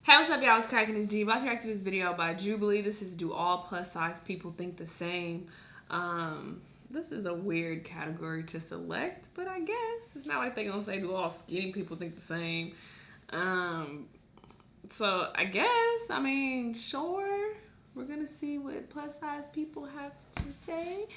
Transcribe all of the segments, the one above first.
Hey, what's up, y'all? It's Cracking this G. About to react to this video by Jubilee. This is Do All Plus Size People Think the Same? This is a weird category to select, but I guess it's not like they're gonna say do all skinny people think the same. So I guess, sure. We're gonna see what plus size people have to say.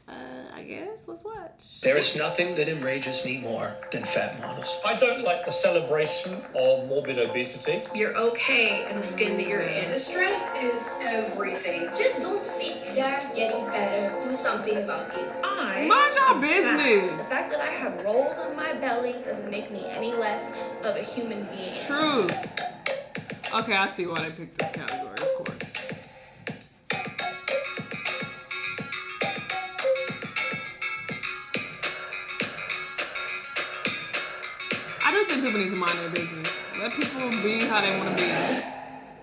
I guess, let's watch. There is nothing that enrages me more than fat models. I don't like the celebration of morbid obesity. You're okay in the skin that you're in. The stress is everything. Just don't sit there getting fatter. Do something about it. Mind your business. The fact that I have rolls on my belly doesn't make me any less of a human being. True. Okay, I see why they picked this category, of course. I do think people need to mind their business. Let people be how they want to be.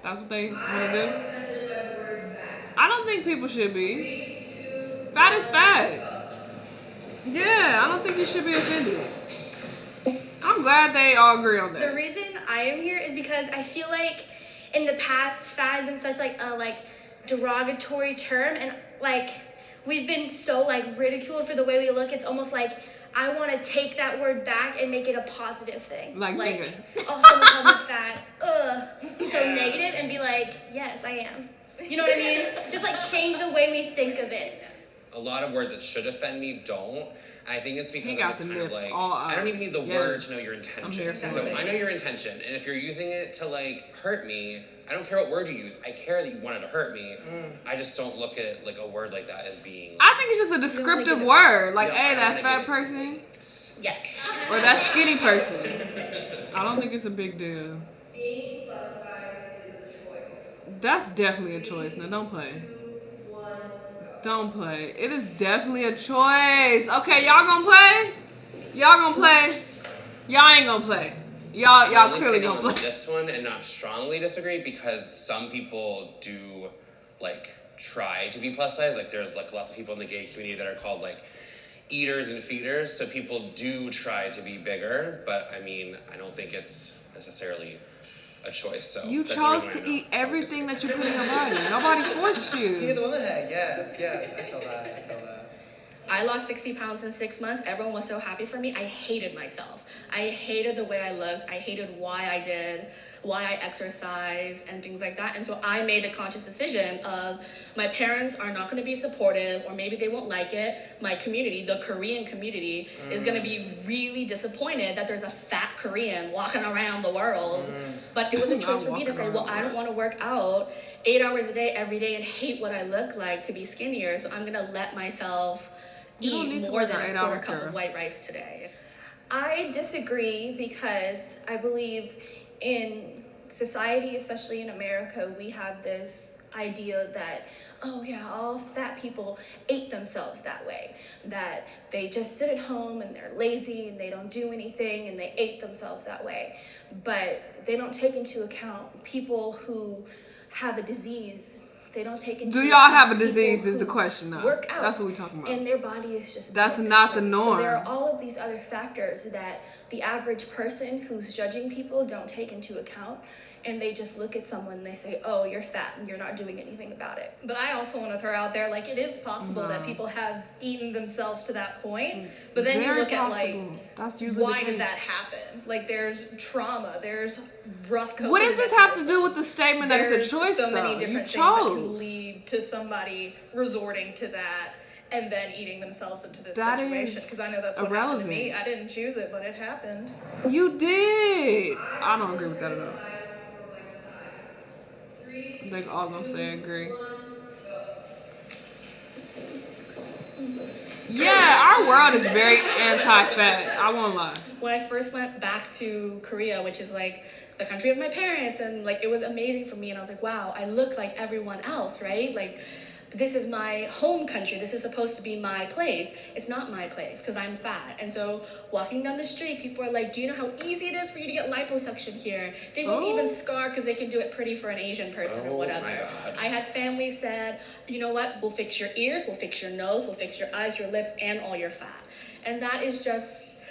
That's what they want to do. I don't think people should be. Fat is fat. Yeah, I don't think you should be offended. I'm glad they all agree on that. The reason I am here is because I feel like in the past, fat has been such a derogatory term, and we've been so ridiculed for the way we look. It's almost like I want to take that word back and make it a positive thing. Like oh, someone called me fat. So negative, and be like, yes, I am. You know what I mean? Just change the way we think of it. A lot of words that should offend me don't. I think it's because I'm just kind of I don't even need the word to know your intention. So I know your intention, and if you're using it to hurt me, I don't care what word you use. I care that you wanted to hurt me. I just don't look at a word like that as being. I think it's just a descriptive word. Hey, that fat person. Yeah. Or that skinny person. I don't think it's a big deal. Being plus size is a choice. That's definitely a choice. Now don't play. Don't play. It is definitely a choice. Okay, y'all gonna play? Y'all gonna play? Y'all ain't gonna play. Y'all clearly gonna play. This one and not strongly disagree because some people do try to be plus size. There's lots of people in the gay community that are called eaters and feeders. So people do try to be bigger, but I don't think it's necessarily a choice. So you chose to eat everything that you put in your body. Nobody forced you. He the woman had. Yes. I feel that. I lost 60 pounds in 6 months. Everyone was so happy for me. I hated myself. I hated the way I looked. I hated why I exercised and things like that. And so I made a conscious decision of my parents are not going to be supportive, or maybe they won't like it. My community, the Korean community, is going to be really disappointed that there's a fat Korean walking around the world. But it was a choice for me to say, well, I don't want to work out 8 hours a day every day and hate what I look like to be skinnier. So I'm going to let myself eat more than a quarter cup of white rice today. I disagree because I believe in society, especially in America, we have this idea that, oh yeah, all fat people ate themselves that way, that they just sit at home and they're lazy and they don't do anything and they ate themselves that way. But they don't take into account people who have a disease. They don't take into Do y'all have a disease is the question though. Work out. That's what we're talking about. And their body is just That's not the norm. So there are all of these other factors that the average person who's judging people don't take into account, and they just look at someone and they say, oh, you're fat and you're not doing anything about it. But I also want to throw out there, it is possible that people have eaten themselves to that point, but then you look at That's usually why did that happen? There's trauma, there's rough coping What does this have to do with the statement that it's a choice? So many different things that can lead to somebody resorting to that and then eating themselves into this situation. Because I know that's what happened to me. I didn't choose it, but it happened. You did. I don't agree with that at all. They all gonna say agree. Yeah, our world is very anti-fat. I won't lie. When I first went back to Korea, which is the country of my parents, and it was amazing for me, and I was like, wow, I look like everyone else, right? This is my home country. This is supposed to be my place. It's not my place because I'm fat. And so walking down the street, people are like, do you know how easy it is for you to get liposuction here? They won't even scar because they can do it pretty for an Asian person or whatever. I had family said, you know what? We'll fix your ears, we'll fix your nose, we'll fix your eyes, your lips, and all your fat. And that is just,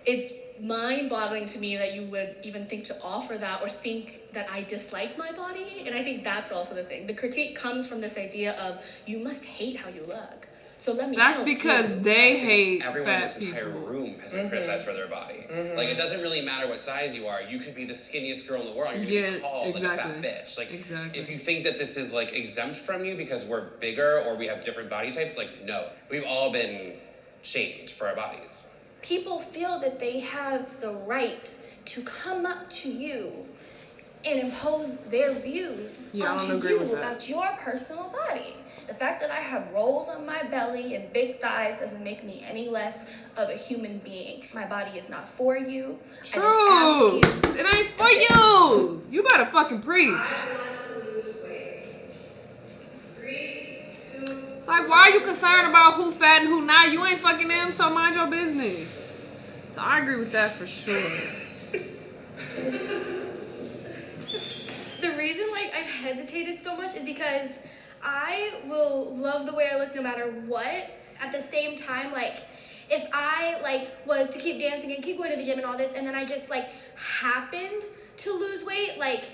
it's mind-boggling to me that you would even think to offer that or think that I dislike my body. And I think that's also the thing. The critique comes from this idea of you must hate how you look. So let me That's because they hate everyone in fat this entire people. room has been criticized for their body. Like, it doesn't really matter what size you are. You could be the skinniest girl in the world and you're gonna be called like a fat bitch. Like, if you think that this is like exempt from you because we're bigger or we have different body types, like, no. We've all been shamed for our bodies. People feel that they have the right to come up to you and impose their views onto you about your personal body. The fact that I have rolls on my belly and big thighs doesn't make me any less of a human being. My body is not for you. True. I didn't ask you. It ain't for you. You better fucking preach. I want to lose weight. 3, 2. It's like, why are you concerned about who fat and who not? You ain't fucking them, so mind your business. So I agree with that for sure. The reason like I hesitated so much is because I will love the way I look no matter what. At the same time, like if I like was to keep dancing and keep going to the gym and all this, and then I just like happened to lose weight, like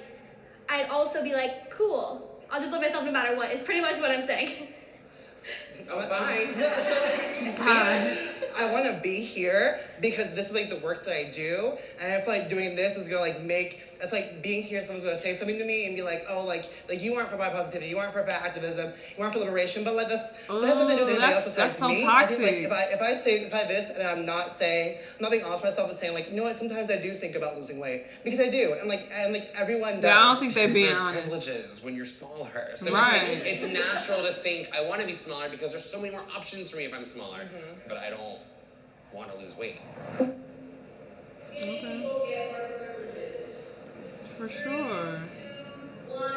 I'd also be like, cool, I'll just love myself no matter what. It's pretty much what I'm saying. Oh, bye. I want to be here because this is like the work that I do, and I feel like doing this is gonna like make. It's like being here. Someone's gonna say something to me and be like, "Oh, like you aren't for body positivity, you aren't for fat activism, you aren't for liberation." But like that has nothing to do with anybody else besides me. Toxic. I think like if I this and I'm not being honest with myself and saying like, you know what? Sometimes I do think about losing weight because I do, and like everyone does. Yeah, I don't think they're being honest. Privileges when you're smaller, so it's natural to think I want to be smaller because there's so many more options for me if I'm smaller, but I don't want to lose weight. Skinny people get more privileges. For sure. 2, 1,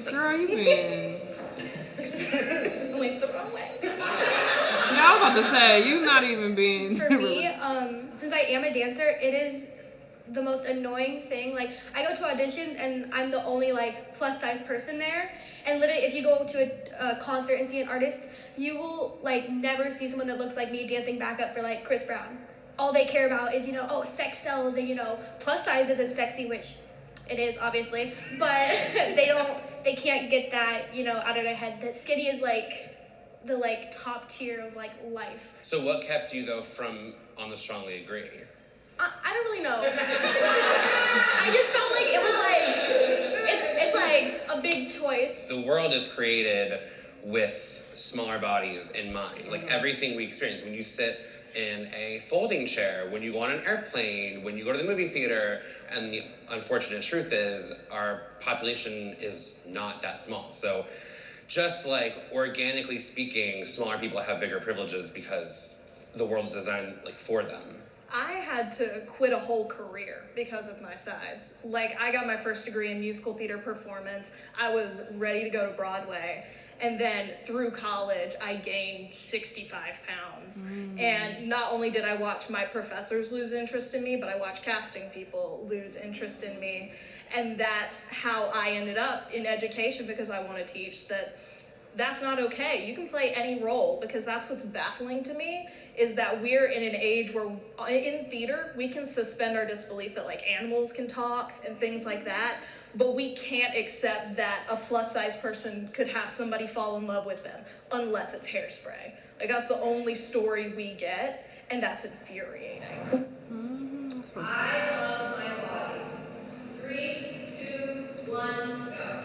go. Girl, you been. Went the wrong way. Yeah, I was about to say, you not even being. For me, since I am a dancer, it is the most annoying thing. Like I go to auditions and I'm the only like plus size person there, and literally if you go to a concert and see an artist, you will like never see someone that looks like me dancing back up for like Chris Brown. All they care about is, oh, sex sells, and plus size isn't sexy, which it is obviously, but they can't get that out of their heads that skinny is like the like top tier of like life. So what kept you though from on the strongly agree? I don't really know. I just felt like it was like, it's like a big choice. The world is created with smaller bodies in mind. Like everything we experience, when you sit in a folding chair, when you go on an airplane, when you go to the movie theater, and the unfortunate truth is our population is not that small. So just like organically speaking, smaller people have bigger privileges because the world's designed like for them. I had to quit a whole career because of my size. Like, I got my first degree in musical theater performance. I was ready to go to Broadway. And then through college, I gained 65 pounds. And not only did I watch my professors lose interest in me, but I watched casting people lose interest in me. And that's how I ended up in education, because I want to teach that that's not okay. You can play any role, because that's what's baffling to me, is that we're in an age where in theater, we can suspend our disbelief that like animals can talk and things like that, but we can't accept that a plus size person could have somebody fall in love with them unless it's Hairspray. Like that's the only story we get, and that's infuriating. I love my body. 3, 2, 1, go.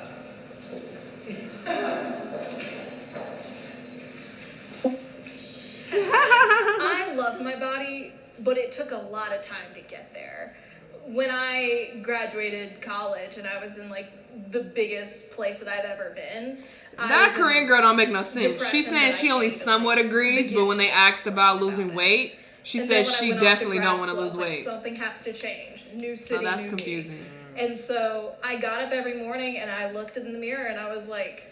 I love my body, but it took a lot of time to get there. When I graduated college and I was in like the biggest place that I've ever been. That Korean girl don't make no sense. She's saying she only somewhat agrees, but when they asked about losing weight, she said she definitely don't want to lose weight. Something has to change. New city, that's new confusing. me. And so I got up every morning and I looked in the mirror and I was like,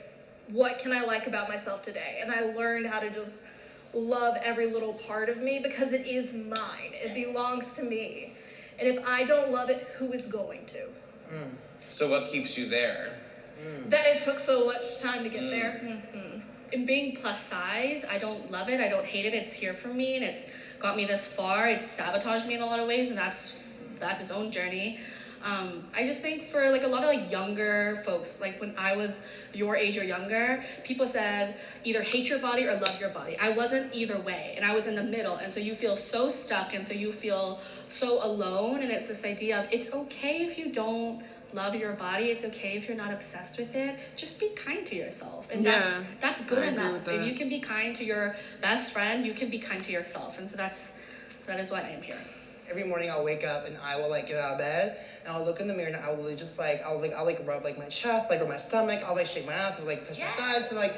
what can I like about myself today? And I learned how to just love every little part of me, because it is mine. It belongs to me. And if I don't love it, who is going to? So what keeps you there? That it took so much time to get there. in being plus size, I don't love it. I don't hate it. It's here for me, and it's got me this far. It's sabotaged me in a lot of ways, and that's its own journey. I just think for like a lot of like younger folks, like when I was your age or younger, people said either hate your body or love your body. I wasn't either way, and I was in the middle, and so you feel so stuck, and so you feel so alone. And it's this idea of it's okay if you don't love your body. It's okay if you're not obsessed with it. Just be kind to yourself, and that's good enough. If you can be kind to your best friend, you can be kind to yourself, and so that is why I am here. Every morning I'll wake up and I will like get out of bed and I'll look in the mirror and I will just like I'll rub like my chest, like rub my stomach, I'll like shake my ass and like touch my thighs and like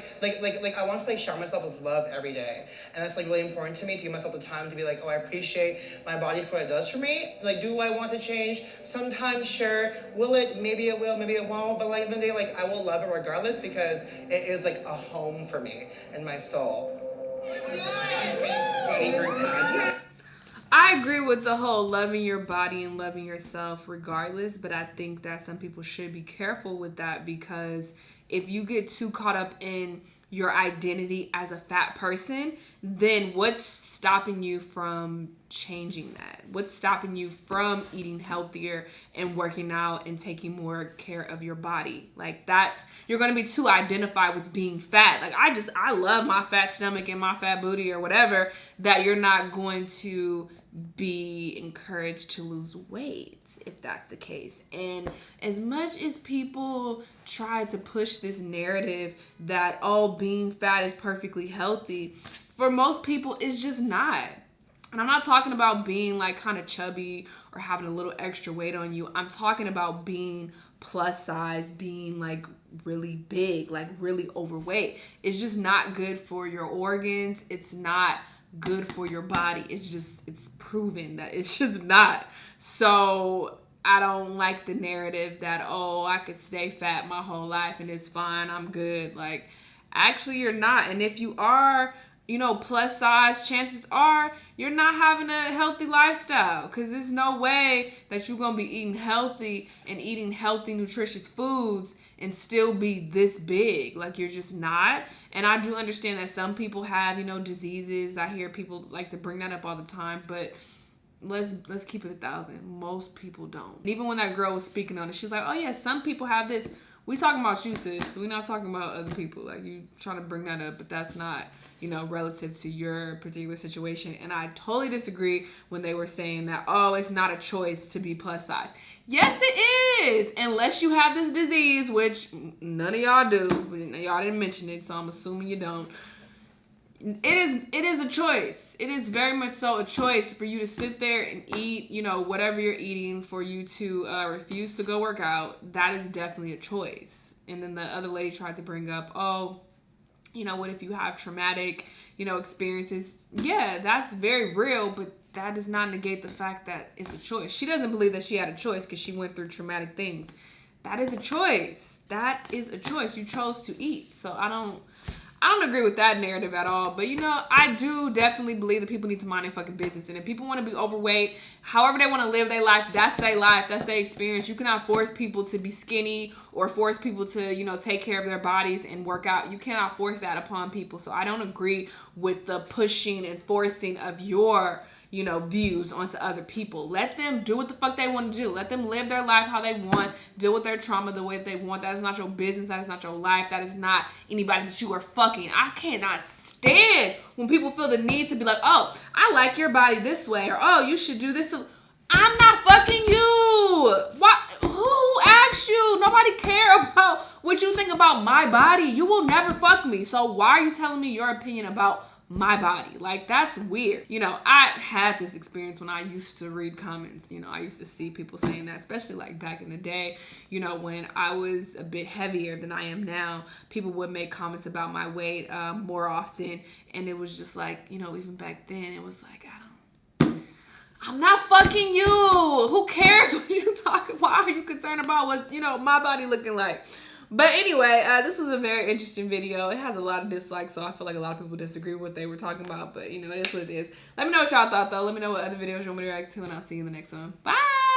I want to like shower myself with love every day. And that's like really important to me, to give myself the time to be like, oh, I appreciate my body for what it does for me. Like, do I want to change? Sometimes, sure. Will it? Maybe it will, maybe it won't. But like, at the end of the day, like I will love it regardless because it is like a home for me and my soul. I agree with the whole loving your body and loving yourself regardless, but I think that some people should be careful with that, because if you get too caught up in your identity as a fat person, then what's stopping you from changing that? What's stopping you from eating healthier and working out and taking more care of your body? Like, you're going to be too identified with being fat. Like, I love my fat stomach and my fat booty or whatever, that you're not going to be encouraged to lose weight if that's the case. And as much as people try to push this narrative that being fat is perfectly healthy, for most people it's just not. And I'm not talking about being like kind of chubby or having a little extra weight on you. I'm talking about being plus size, being like really big, like really overweight. It's just not good for your organs. It's not good for your body. It's proven that it's just not. So I don't like the narrative that, oh, I could stay fat my whole life and it's fine, I'm good. Like, actually you're not. And if you are, plus size, chances are you're not having a healthy lifestyle, because there's no way that you're going to be eating healthy and eating healthy, nutritious foods and still be this big. Like, you're just not. And I do understand that some people have, diseases. I hear people like to bring that up all the time, but let's keep it 1,000. Most people don't. And even when that girl was speaking on it, she's like, oh yeah, some people have this. We talking about you, sis. We're not talking about other people. Like, you trying to bring that up, but that's not, relative to your particular situation. And I totally disagree when they were saying that, oh, it's not a choice to be plus size. Yes, it is. Unless you have this disease, which none of y'all do. Y'all didn't mention it, so I'm assuming you don't. It is a choice. It is very much so a choice for you to sit there and eat, whatever you're eating, for you to refuse to go work out. That is definitely a choice. And then the other lady tried to bring up, what if you have traumatic, experiences? Yeah, that's very real, but that does not negate the fact that it's a choice. She doesn't believe that she had a choice because she went through traumatic things. That is a choice. That is a choice. You chose to eat. So I don't agree with that narrative at all. But, I do definitely believe that people need to mind their fucking business. And if people want to be overweight, however they want to live their life, that's their life. That's their experience. You cannot force people to be skinny or force people to, take care of their bodies and work out. You cannot force that upon people. So I don't agree with the pushing and forcing of your views onto other people. Let them do what the fuck they want to do. Let them live their life how they want, deal with their trauma the way that they want. That is not your business. That is not your life. That is not anybody that you are fucking. I cannot stand when people feel the need to be like, oh, I like your body this way, or oh, you should do this. I'm not fucking you. What? Who asked you? Nobody care about what you think about my body. You will never fuck me. So why are you telling me your opinion about my body? Like, that's weird. I had this experience when I used to read comments. I used to see people saying that, especially like back in the day, when I was a bit heavier than I am now. People would make comments about my weight more often, and it was just like, even back then, it was like, I'm not fucking you. Who cares what you talking? Why are you concerned about what my body looking like? But anyway, this was a very interesting video. It has a lot of dislikes, so I feel like a lot of people disagree with what they were talking about. But, it is what it is. Let me know what y'all thought, though. Let me know what other videos you want me to react to, and I'll see you in the next one. Bye!